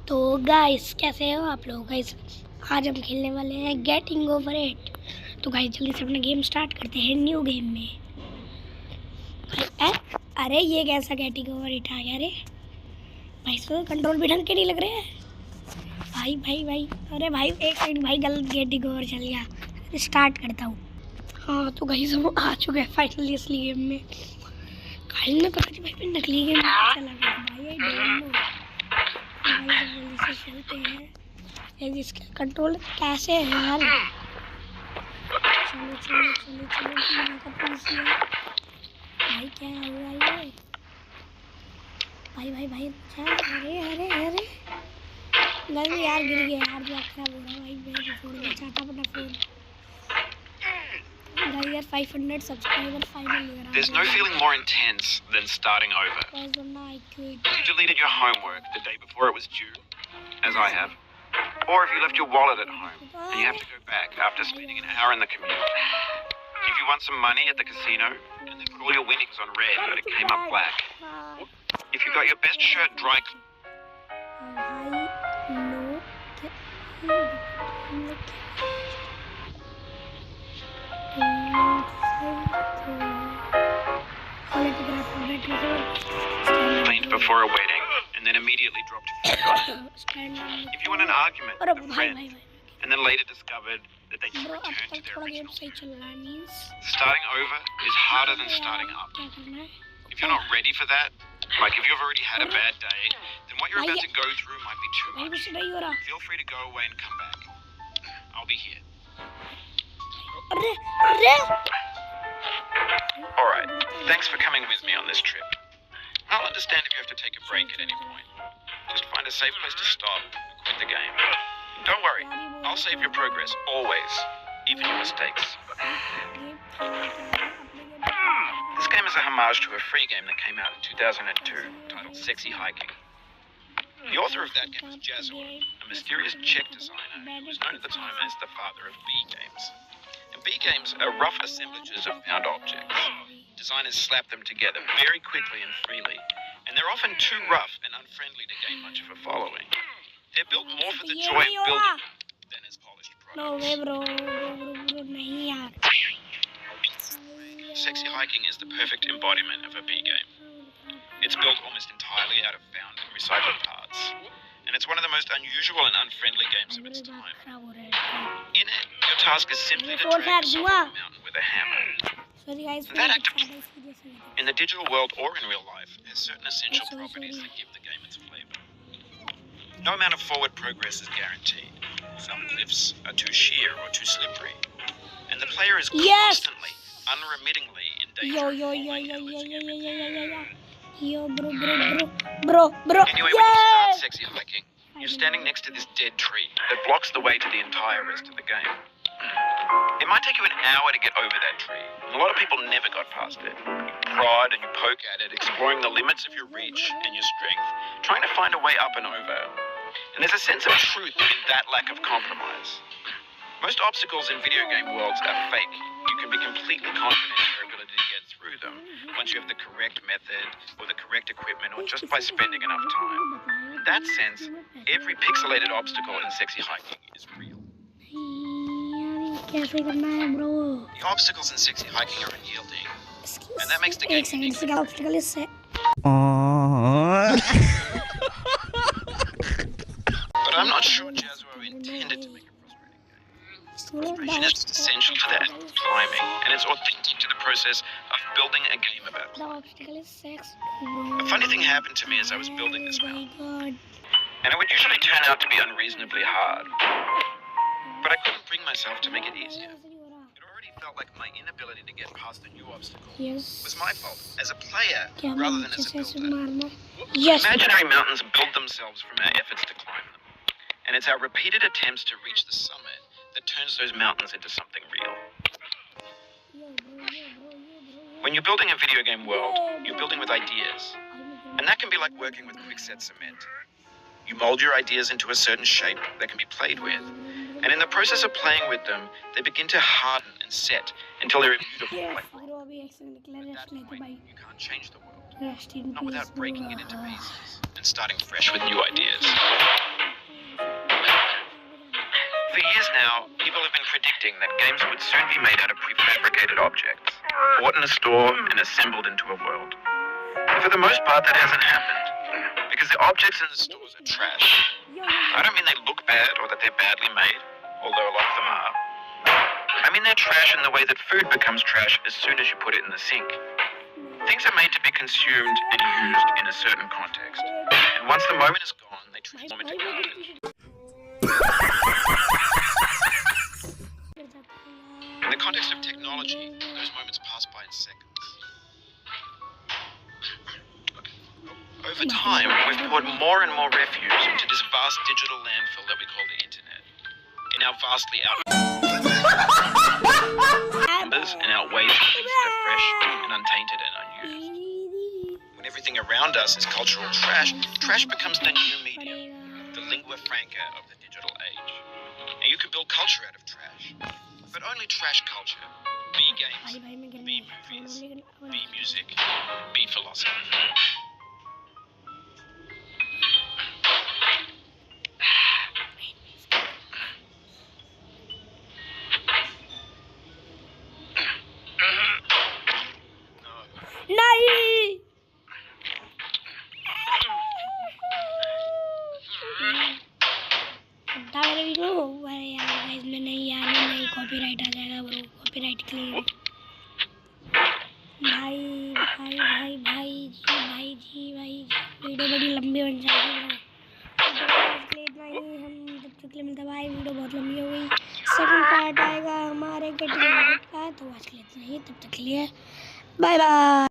तो गाइस कैसे हो आप लोग। गाइस आज हम खेलने वाले हैं गेटिंग ओवर इट। तो गाइस जल्दी से अपना गेम स्टार्ट करते हैं न्यू गेम में। अरे ये कैसा गेटिंग ओवर इट आ गया। अरे भाई इसको कंट्रोल भी ढंग के नहीं लग रहे हैं। भाई भाई भाई अरे भाई एक मिनट भाई, गलत गेटिंग ओवर चल गया। स्टार्ट करता हूँ। हाँ तो गाइस हम आ चुके हैं फाइनली असली गेम में। गाइस ने पता नहीं भाई मैं नकली गेम में चला गया भाई। ये जल्दी से चलते हैं। इसका कंट्रोल कैसे है यार। चलो चलो चलो चलो यहाँ का पुलिस है। भाई क्या हुआ ये। भाई भाई भाई अरे अरे अरे गलती यार गिर गया यार। जो खराब हो रहा है भाई। मैं फोन चाहता अपना फोन। यार 500 subscriber finally. There's no feeling more intense than starting over. You deleted your homework the day before it was due, as I have. Or if you left your wallet at home and you have to go back after spending an hour in the commute. If you won some money at the casino and they put all your winnings on red but it came up black. If you got your best shirt dry cleaned before a wedding and then immediately dropped food on it. If you won an argument with a friend and then later discovered that they just returned to their original mood. Starting over is harder than starting up. If you're not ready for that, like if you've already had a bad day, then what you're about to go through might be too much. Feel free to go away and come back. I'll be here. Alright, thanks for coming with me on this trip. I'll understand if you have to take a break at any point. Just find a safe place to stop and quit the game. Don't worry, I'll save your progress, always, even your mistakes. This game is a homage to a free game that came out in 2002, titled Sexy Hiking. The author of that game was Jazzuo, a mysterious Czech designer who was known at the time as the father of B games. And B games are rough assemblages of found objects. Designers slap them together very quickly and freely, and they're often too rough and unfriendly to gain much of a following. They're built more for the joy of building than as polished products. Sexy Hiking is the perfect embodiment of a B game. It's built almost entirely out of found and recycled parts, and it's one of the most unusual and unfriendly games of its time. In it, your task is simply to drag yourself up a mountain with a hammer. That act in the digital world or in real life has certain essential properties that give the game its flavor. No amount of forward progress is guaranteed. Some cliffs are too sheer or too slippery, and the player is constantly, unremittingly in danger. Bro. Anyway, when you start Sexy Hiking, you're standing next to this dead tree that blocks the way to the entire rest of the game. It might take you an hour to get over that tree, and a lot of people never got past it. You prod and you poke at it, exploring the limits of your reach and your strength, trying to find a way up and over. And there's a sense of truth in that lack of compromise. Most obstacles in video game worlds are fake. You can be completely confident in your ability to get through them once you have the correct method or the correct equipment or just by spending enough time. In that sense, every pixelated obstacle in Sexy Hiking is real. The obstacles in Sexy Hiking are unyielding, and that makes the game unique. But I'm not sure Jazzuo intended to make a frustrating game. Frustration is essential to that climbing, and it's authentic to the process of building a game about climbing. A funny thing happened to me as I was building this mountain, and it would usually turn out to be unreasonably hard. But I couldn't bring myself to make it easier. It already felt like my inability to get past a new obstacle was my fault as a player rather than as a builder. Imaginary mountains build themselves from our efforts to climb them. And it's our repeated attempts to reach the summit that turns those mountains into something real. When you're building a video game world, you're building with ideas. And that can be like working with quickset cement. You mold your ideas into a certain shape that can be played with. And in the process of playing with them, they begin to harden and set until they're a beautiful play. At that point, you can't change the world, not without breaking it into pieces and starting fresh with new ideas. For years now, people have been predicting that games would soon be made out of prefabricated objects, bought in a store and assembled into a world. And for the most part, that hasn't happened, because the objects in the stores are trash. I don't mean they look bad or that they're badly made, although a lot of them are. I mean they're trash in the way that food becomes trash as soon as you put it in the sink. Things are made to be consumed and used in a certain context, and once the moment is gone, they transform into garbage. In the context of technology, those moments pass by in seconds. Over time, we've poured more and more refuse into this vast digital landfill that we call the internet. In our vastly numbers and outweigh things that are fresh and untainted and unused. When everything around us is cultural trash, trash becomes the new medium, the lingua franca of the digital age. Now you can build culture out of trash, but only trash culture. Be games, be movies, be music, be philosophy. नहीं मेरे video अरे यार इसमें नहीं copyright आ जाएगा bro copyright claim भाई जी video बड़ी लंबी बन जाएगी ब्रो इतना ही हम जब तक मिलता भाई वीडियो बहुत लंबी हो गई सेकंड पार्ट आएगा हमारे गेट का तो आज के लिए इतना ही तब तक के लिए बाय बाय।